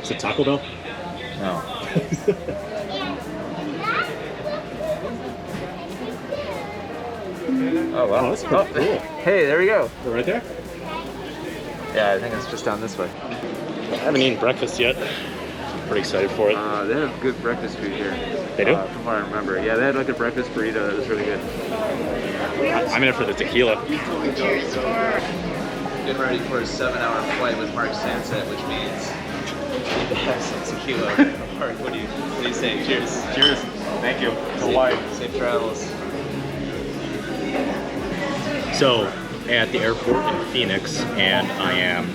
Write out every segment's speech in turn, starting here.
Is it Taco Bell? No. Oh, wow. Oh, that's pretty cool. Hey, there we go. They're right there? Yeah, I think it's just down this way. I haven't eaten breakfast yet. I'm pretty excited for it. They have good breakfast food here. They do? From what I remember. Yeah, they had like a breakfast burrito that was really good. I'm in it for the tequila. Getting ready for a 7-hour flight with Mark Sanset, which means we need to have some tequila. Mark, what do you say? Cheers. Cheers. Thank you. Hawaii. Safe travels. So, at the airport in Phoenix, and I am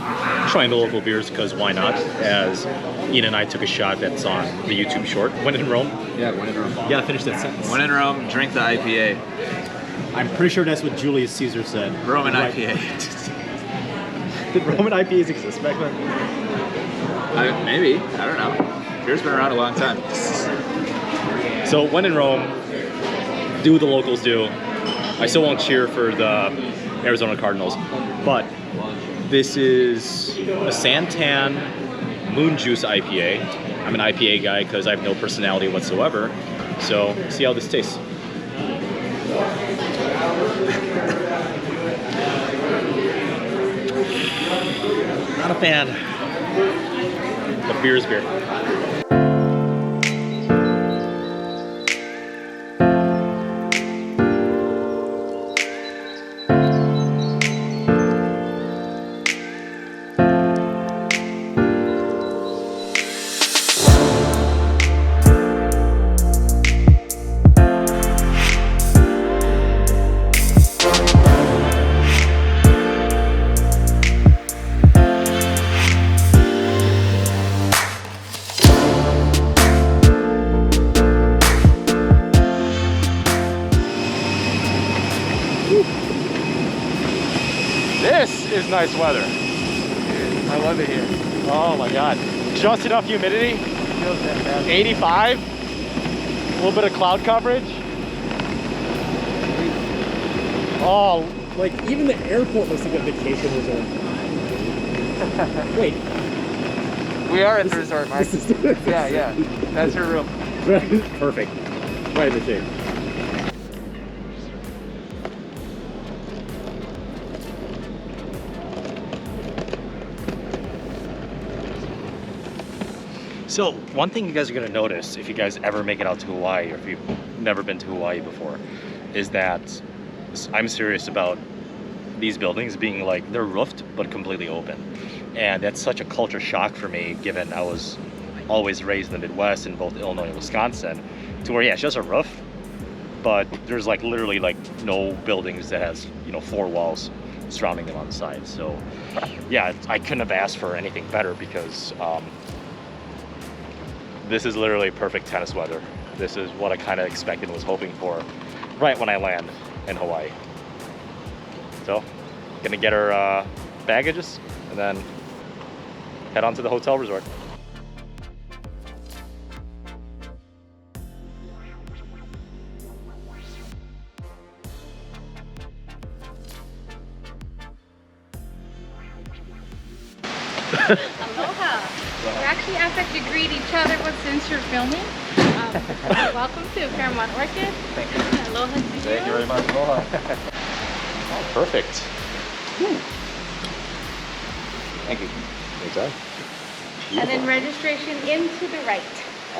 trying the local beers because why not? As Ian and I took a shot that's on the YouTube short. When in Rome? Yeah, when in Rome. You gotta finish that sentence. When in Rome, drink the IPA. I'm pretty sure that's what Julius Caesar said. Roman Right. IPA. Did Roman IPAs exist back then? Maybe. I don't know. Beer's been around a long time. So when in Rome, do what the locals do. I still won't cheer for the Arizona Cardinals, but this is a Santan Moon Juice IPA. I'm an IPA guy because I have no personality whatsoever. So see how this tastes. Not a fan. But beer is beer. This is nice weather. I love it here. Oh my God. Just enough humidity. Feels fantastic. 85. A little bit of cloud coverage. Oh, like even the airport looks like a vacation resort. Wait. We are at the resort, Mark. This is Yeah. That's your room. Perfect. Right in the shape. So one thing you guys are going to notice if you guys ever make it out to Hawaii, or if you've never been to Hawaii before, is that I'm serious about these buildings being like, they're roofed but completely open. And that's such a culture shock for me, given I was always raised in the Midwest in both Illinois and Wisconsin, to where, yeah, it's just a roof, but there's like literally like no buildings that has, you know, 4 walls surrounding them on the side. So yeah, I couldn't have asked for anything better, because this is literally perfect tennis weather. This is what I kind of expected and was hoping for right when I land in Hawaii. So, gonna get our baggages and then head on to the hotel resort. Aloha. We're actually asked that you greet each other, but since you're filming, welcome to Paramount Orchid. Thank you. Aloha to you. Thank you very much. Aloha. Oh, perfect. Thank you. Anytime. And then registration into the right.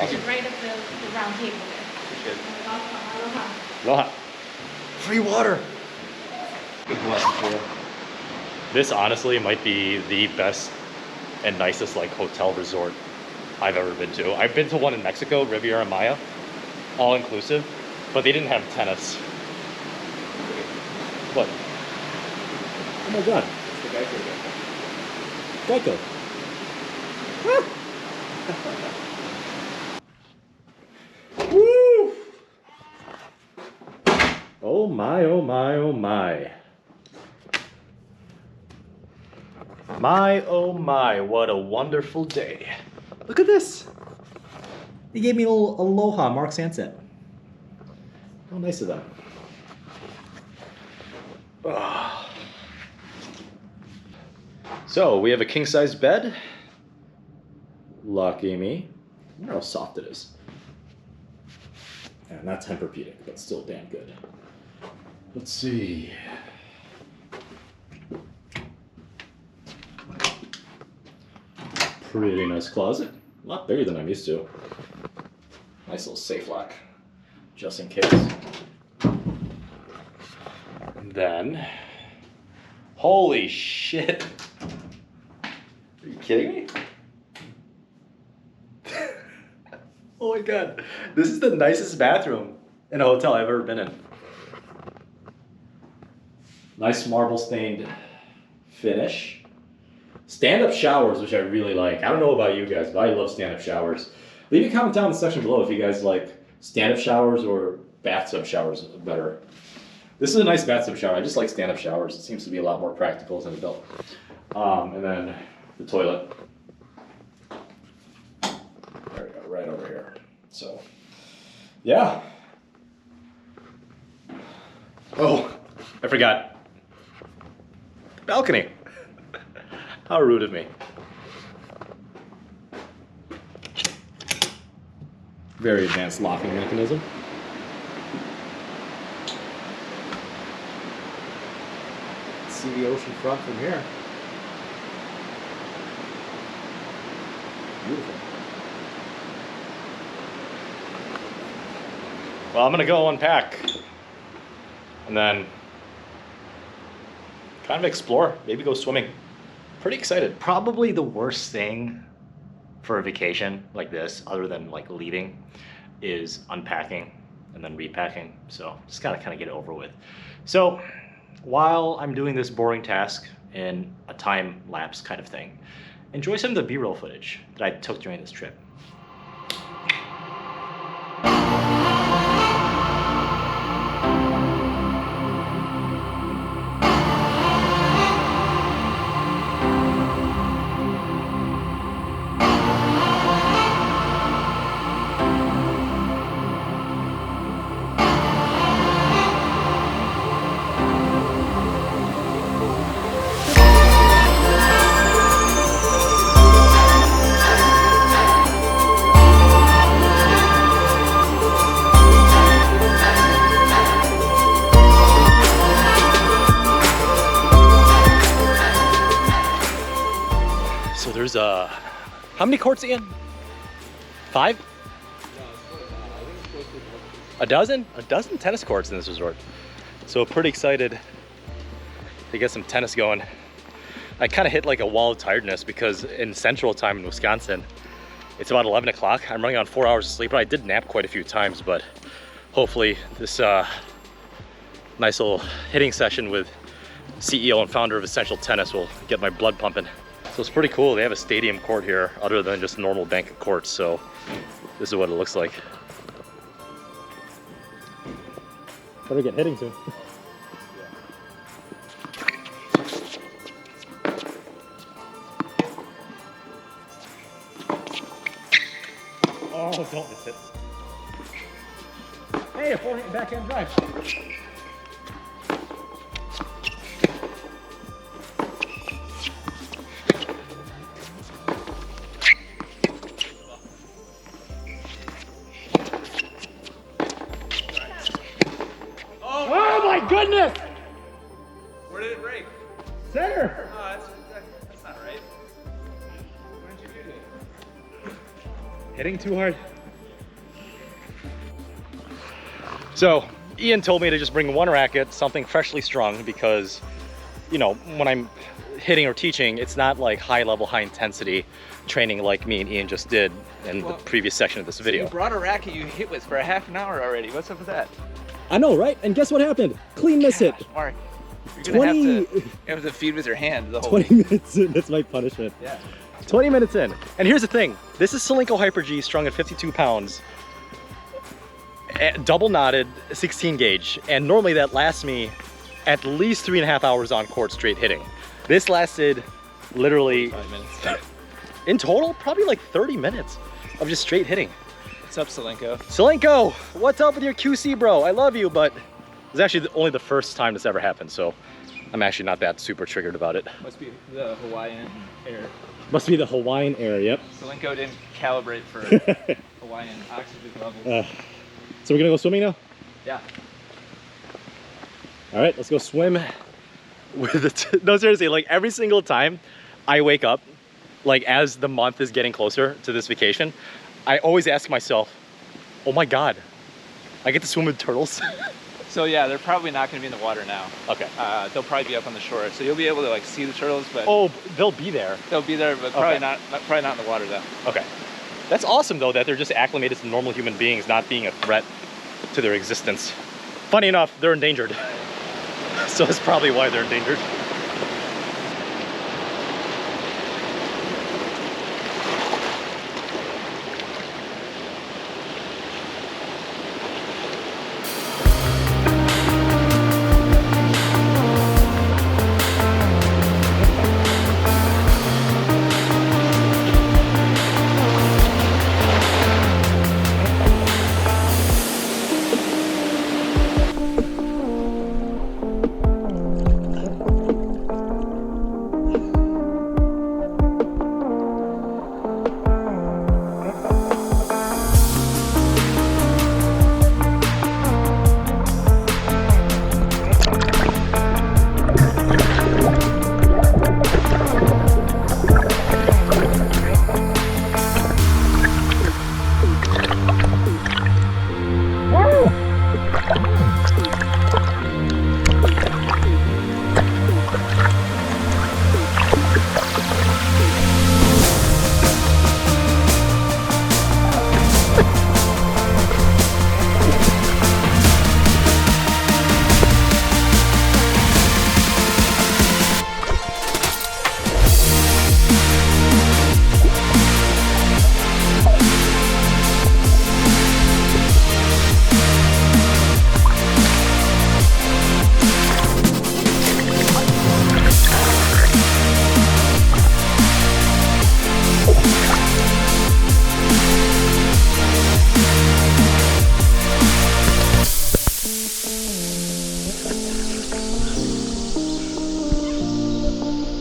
Which is right at the round table there. Aloha. Aloha. Free water. Good blessing for you. This honestly might be the best and nicest like hotel resort I've ever been to. I've been to one in Mexico, Riviera Maya, all inclusive, but they didn't have tennis. What? Oh my God. It's the Geico. Geico. Woo! Oh my, oh my, oh my. My, oh my, what a wonderful day. Look at this. They gave me a little aloha Mark Sanset. How nice of them. Ah. So we have a king-size bed. Lucky me. I wonder how soft it is. Yeah, not Tempur-Pedic, but still damn good. Let's see. Pretty nice closet. A lot bigger than I'm used to. Nice little safe lock, just in case. And then, holy shit. Are you kidding me? Oh my god. This is the nicest bathroom in a hotel I've ever been in. Nice marble stained finish. Stand-up showers, which I really like. I don't know about you guys, but I love stand-up showers. Leave a comment down in the section below if you guys like stand-up showers or bathtub showers better. This is a nice bathtub shower. I just like stand-up showers. It seems to be a lot more practical as an adult. And then the toilet. There we go, right over here. So, yeah. Oh, I forgot. The balcony. How rude of me. Very advanced locking mechanism. See the ocean front from here. Beautiful. Well, I'm gonna go unpack and then kind of explore, maybe go swimming. Pretty excited. Probably the worst thing for a vacation like this, other than like leaving, is unpacking and then repacking. So just gotta kind of get it over with. So while I'm doing this boring task in a time lapse kind of thing, enjoy some of the B-roll footage that I took during this trip. So there's how many courts again? 5? A dozen? A dozen tennis courts in this resort. So pretty excited to get some tennis going. I kind of hit like a wall of tiredness because in central time in Wisconsin, it's about 11 o'clock. I'm running on 4 hours of sleep, but I did nap quite a few times, but hopefully this nice little hitting session with CEO and founder of Essential Tennis will get my blood pumping. So it's pretty cool. They have a stadium court here other than just normal bank of courts. So this is what it looks like. Better get hitting soon. Oh, don't miss it. Hey, a forehand backhand drive. Oh my goodness! Where did it break? Center! Oh, that's not right. Why did you do that? Hitting too hard. So Ian told me to just bring one racket, something freshly strung, because, you know, when I'm hitting or teaching, it's not like high level, high intensity training like me and Ian just did in the previous section of this video. You brought a racket you hit with for a half an hour already. What's up with that? I know, right? And guess what happened? Clean miss hit. Mark, you're gonna have to feed with your hand the whole 20 minutes in, that's my punishment. Yeah. 20 minutes in. And here's the thing. This is Solinco Hyper G strung at 52 pounds. Double knotted, 16 gauge. And normally that lasts me at least 3.5 hours on court straight hitting. This lasted literally 5 minutes. In total, probably like 30 minutes of just straight hitting. What's up, Solinco? Solinco, what's up with your QC, bro? I love you, but it's actually only the first time this ever happened, so I'm actually not that super triggered about it. Must be the Hawaiian air. Must be the Hawaiian air, yep. Selenko didn't calibrate for Hawaiian oxygen levels. So we're gonna go swimming now? Yeah. All right, let's go swim with the no, seriously, like every single time I wake up, like as the month is getting closer to this vacation, I always ask myself, oh my God, I get to swim with turtles. So yeah, they're probably not going to be in the water now. Okay. They'll probably be up on the shore, so you'll be able to like see the turtles, but Oh, they'll be there. they'll be there, but probably not in the water though. Okay. That's awesome though, that they're just acclimated to normal human beings, not being a threat to their existence. Funny enough, they're endangered. So that's probably why they're endangered.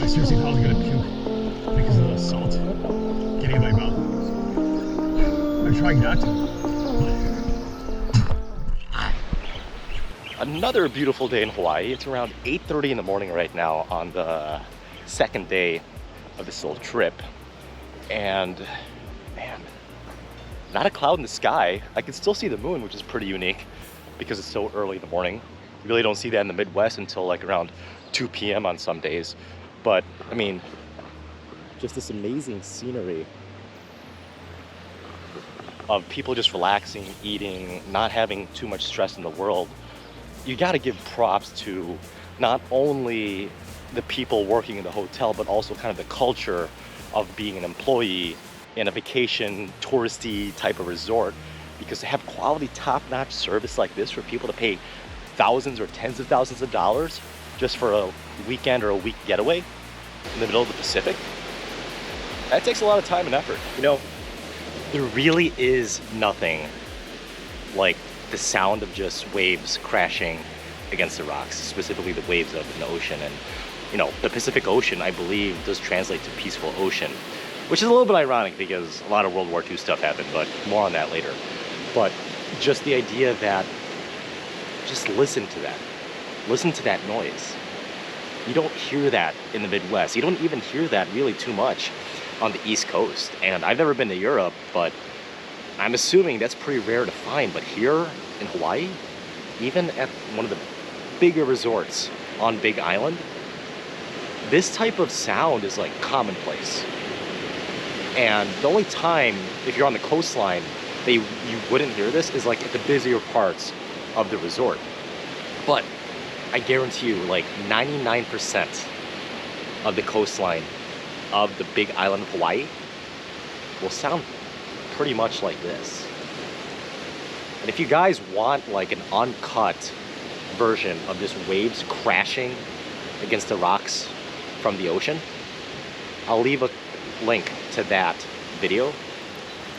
Seriously thought I was gonna puke because of the salt getting in my mouth. I'm trying not to. Another beautiful day in Hawaii. It's around 8:30 in the morning right now on the second day of this little trip. And man, not a cloud in the sky. I can still see the moon, which is pretty unique because it's so early in the morning. You really don't see that in the Midwest until like around 2 p.m. on some days. But I mean, just this amazing scenery of people just relaxing, eating, not having too much stress in the world. You got to give props to not only the people working in the hotel, but also kind of the culture of being an employee in a vacation touristy type of resort, because to have quality top-notch service like this for people to pay thousands or tens of thousands of dollars just for a weekend or a week getaway in the middle of the Pacific, that takes a lot of time and effort. You know, there really is nothing like the sound of just waves crashing against the rocks, specifically the waves of an ocean. And you know, the Pacific Ocean, I believe, does translate to peaceful ocean, which is a little bit ironic because a lot of World War II stuff happened, but more on that later. But just the idea that, just listen to that. Listen to that noise. You don't hear that in the Midwest. You don't even hear that really too much on the East Coast. And I've never been to Europe, but I'm assuming that's pretty rare to find. But here in Hawaii, even at one of the bigger resorts on Big Island, this type of sound is like commonplace. And the only time, if you're on the coastline, that you wouldn't hear this is like at the busier parts of the resort. But I guarantee you, like 99% of the coastline of the Big Island of Hawaii will sound pretty much like this. And if you guys want like an uncut version of just waves crashing against the rocks from the ocean, I'll leave a link to that video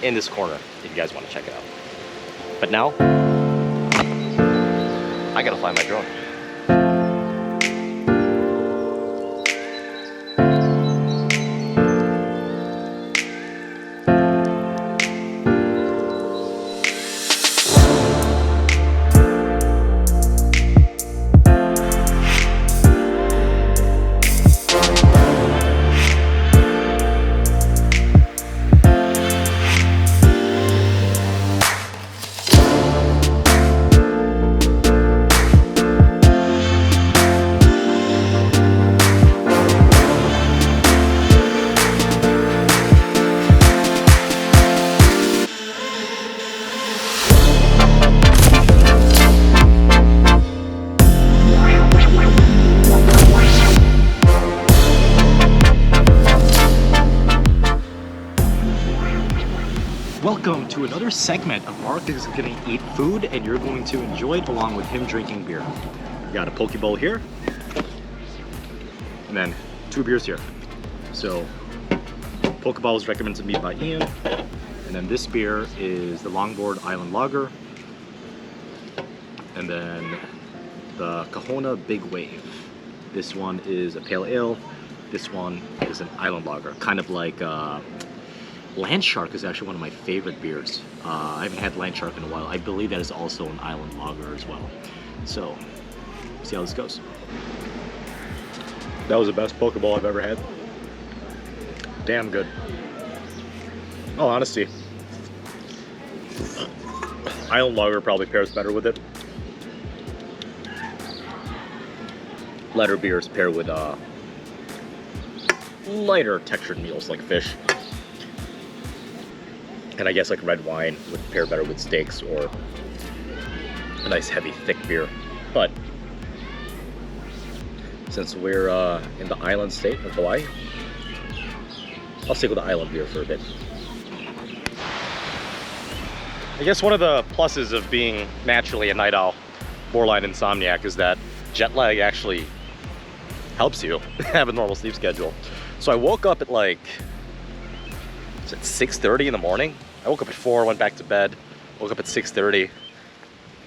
in this corner if you guys want to check it out. But now, I gotta fly my drone. welcome to another segment of Mark is going to eat food and you're going to enjoy it along with him drinking beer. We got a poke bowl here, and then 2 beers here. So, poke bowl is recommended to me by Ian, and then this beer is the Longboard Island Lager, and then the Kahuna Big Wave. This one is a pale ale. This one is an island lager, kind of like Land Shark is actually one of my favorite beers. I haven't had Land Shark in a while. I believe that is also an island lager as well. So, see how this goes. That was the best poke bowl I've ever had. Damn good. Oh, honesty, island lager probably pairs better with it. Lighter beers pair with lighter textured meals like fish. And I guess like red wine would pair better with steaks or a nice heavy thick beer. But since we're in the island state of Hawaii, I'll stick with the island beer for a bit. I guess one of the pluses of being naturally a night owl, borderline insomniac, is that jet lag actually helps you have a normal sleep schedule. So I woke up at like, is it 6:30 in the morning? I woke up at 4, went back to bed, woke up at 6:30.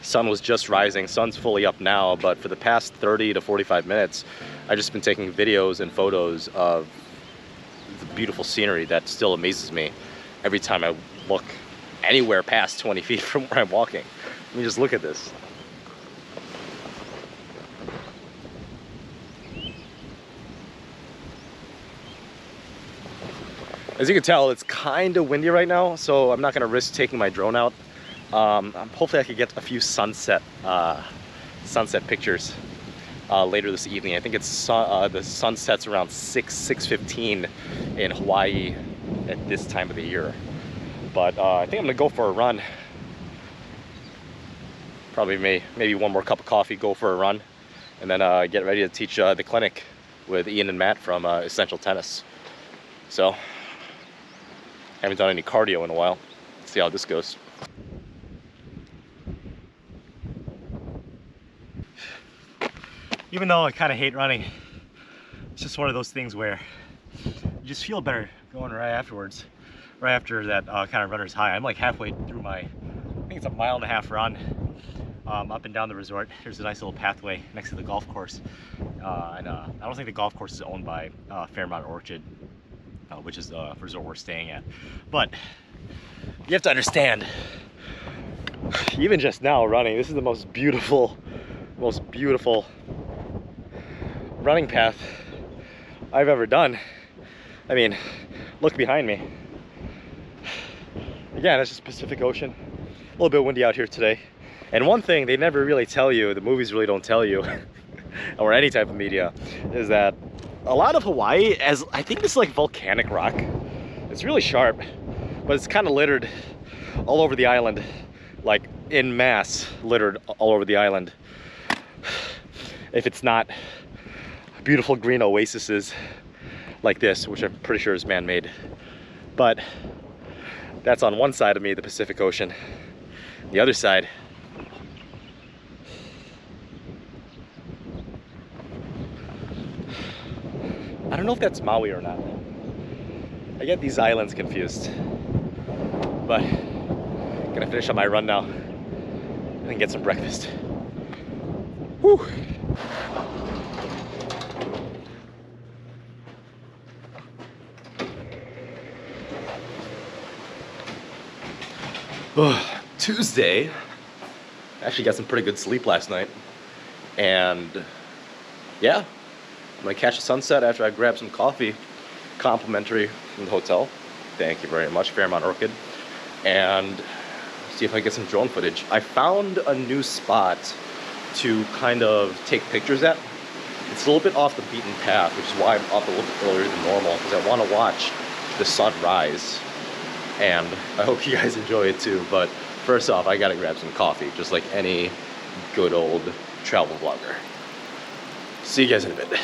Sun was just rising, sun's fully up now, but for the past 30 to 45 minutes, I've just been taking videos and photos of the beautiful scenery that still amazes me every time I look anywhere past 20 feet from where I'm walking. Let me just look at this. As you can tell, it's kind of windy right now, so I'm not going to risk taking my drone out. Hopefully I could get a few sunset pictures later this evening. I think it's the sun sets around 6:15 in Hawaii at this time of the year. But I think I'm going to go for a run. Probably maybe one more cup of coffee, go for a run, and then get ready to teach the clinic with Ian and Matt from Essential Tennis. So, haven't done any cardio in a while. Let's see how this goes. Even though I kind of hate running, it's just one of those things where you just feel better going right afterwards, right after that kind of runner's high. I'm like halfway through my, I think it's a 1.5 mile run up and down the resort. There's a nice little pathway next to the golf course. I don't think the golf course is owned by Fairmont Orchid, which is the resort we're staying at. But you have to understand, even just now running, this is the most beautiful running path I've ever done. I mean, look behind me. Again, it's just Pacific Ocean. A little bit windy out here today. And one thing they never really tell you, the movies really don't tell you, or any type of media, is that a lot of Hawaii, as I think this is like volcanic rock. It's really sharp, but it's kind of littered all over the island, like en masse littered all over the island. If it's not beautiful green oases like this, which I'm pretty sure is man-made. But that's on one side of me, the Pacific Ocean. The other side, I don't know if that's Maui or not. I get these islands confused. But I'm gonna finish up my run now and get some breakfast. Whew. Tuesday. I actually got some pretty good sleep last night. And yeah, I'm gonna catch the sunset after I grab some coffee, complimentary from the hotel. Thank you very much, Fairmont Orchid. And see if I get some drone footage. I found a new spot to kind of take pictures at. It's a little bit off the beaten path, which is why I'm up a little bit earlier than normal, because I want to watch the sun rise. And I hope you guys enjoy it too. But first off, I gotta grab some coffee, just like any good old travel vlogger. See you guys in a bit.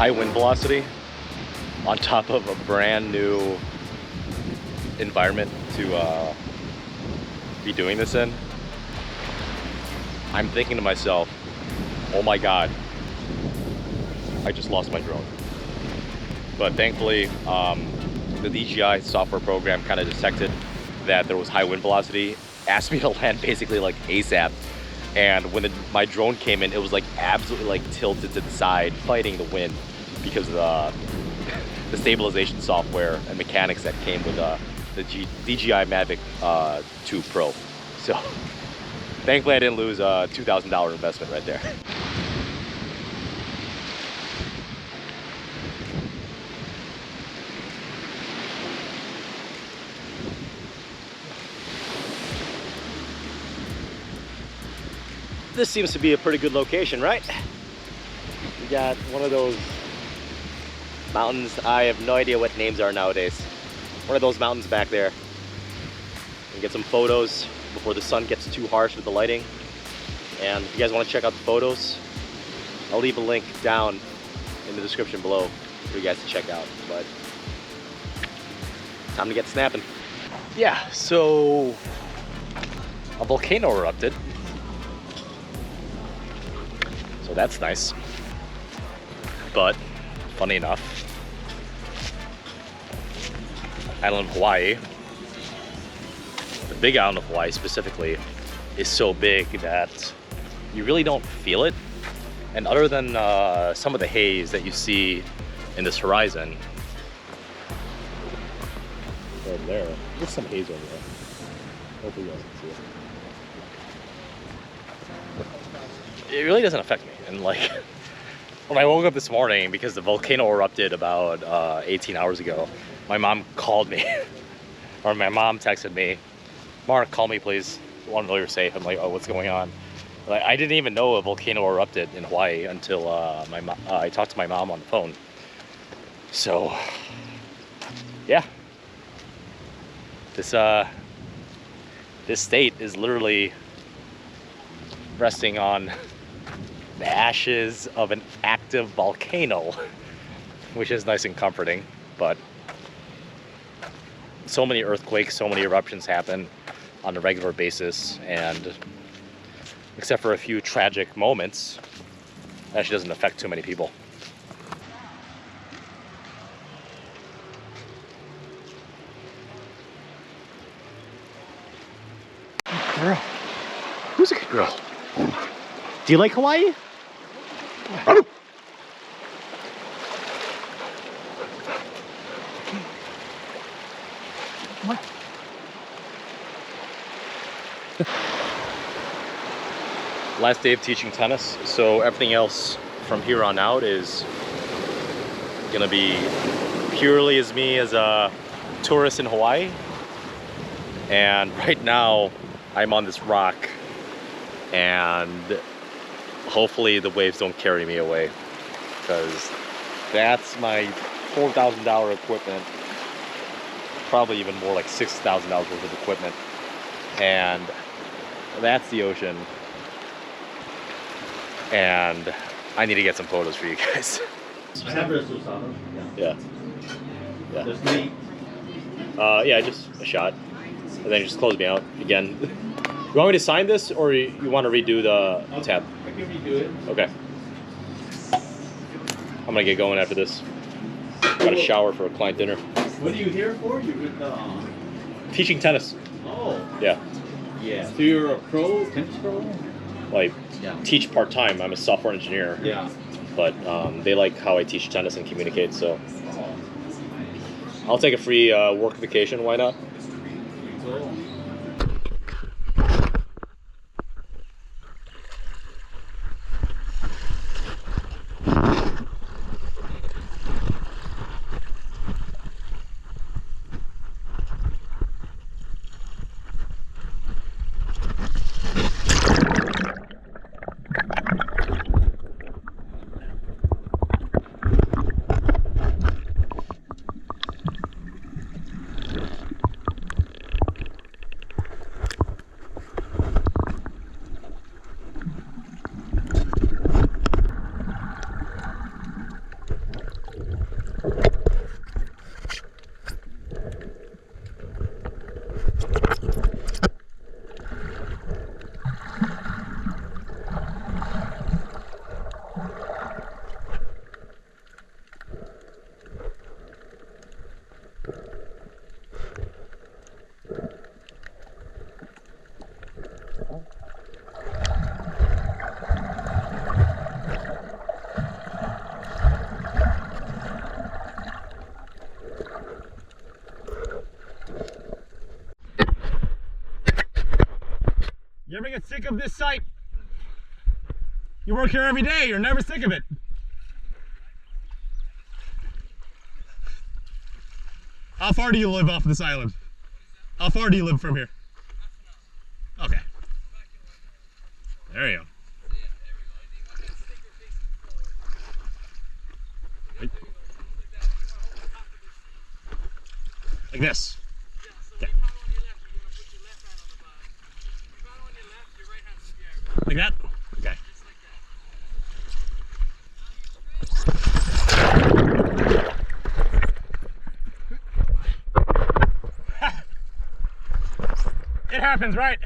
high wind velocity on top of a brand new environment to be doing this in, I'm thinking to myself, oh my God, I just lost my drone. But thankfully, the DJI software program kind of detected that there was high wind velocity, asked me to land basically like ASAP. And when my drone came in, it was like absolutely like tilted to the side, fighting the wind because of the stabilization software and mechanics that came with the DJI Mavic 2 Pro. So thankfully I didn't lose a $2,000 investment right there. This seems to be a pretty good location, right? We got one of those mountains. I have no idea what names are nowadays. One of those mountains back there. And get some photos before the sun gets too harsh with the lighting. And if you guys want to check out the photos, I'll leave a link down in the description below for you guys to check out. But time to get snapping. Yeah, so a volcano erupted. So that's nice. But funny enough, island of Hawaii, the big island of Hawaii specifically, is so big that you really don't feel it. And other than some of the haze that you see in this horizon, over there, there's some haze over there. Hopefully you guys can see it. It really doesn't affect me. And like, when I woke up this morning, because the volcano erupted about 18 hours ago, my mom called me, or my mom texted me, Mark, call me please. I want to know you're safe. I'm like, oh, what's going on? Like, I didn't even know a volcano erupted in Hawaii until I talked to my mom on the phone. So, yeah. This state is literally resting on the ashes of an active volcano, which is nice and comforting. But so many earthquakes, so many eruptions happen on a regular basis, and except for a few tragic moments, it actually doesn't affect too many people. Girl, who's a good girl? Do you like Hawaii? What? Last day of teaching tennis, so everything else from here on out is gonna be purely as me as a tourist in Hawaii. And right now I'm on this rock, and hopefully the waves don't carry me away, because that's my $4,000 equipment, probably even more, like $6,000 worth of equipment, and that's the ocean, and I need to get some photos for you guys. Yeah. Yeah. Just me. Yeah, just a shot, and then just close me out again. You want me to sign this, or you want to redo the tab? I can redo it. Okay. I'm gonna get going after this. Got a shower for a client dinner. What are you here for? You Teaching tennis. Oh. Yeah. Yeah. So you're a pro, tennis pro? Like, Yeah. teach part-time. I'm a software engineer. Yeah. But they like how I teach tennis and communicate, so Oh. I'll take a free work vacation. Why not? Cool. You ever get sick of this site? You work here every day, you're never sick of it. How far do you live off this island? How far do you live from here? Okay. There you go. Like this. Okay. Like that? Okay. It happens, right?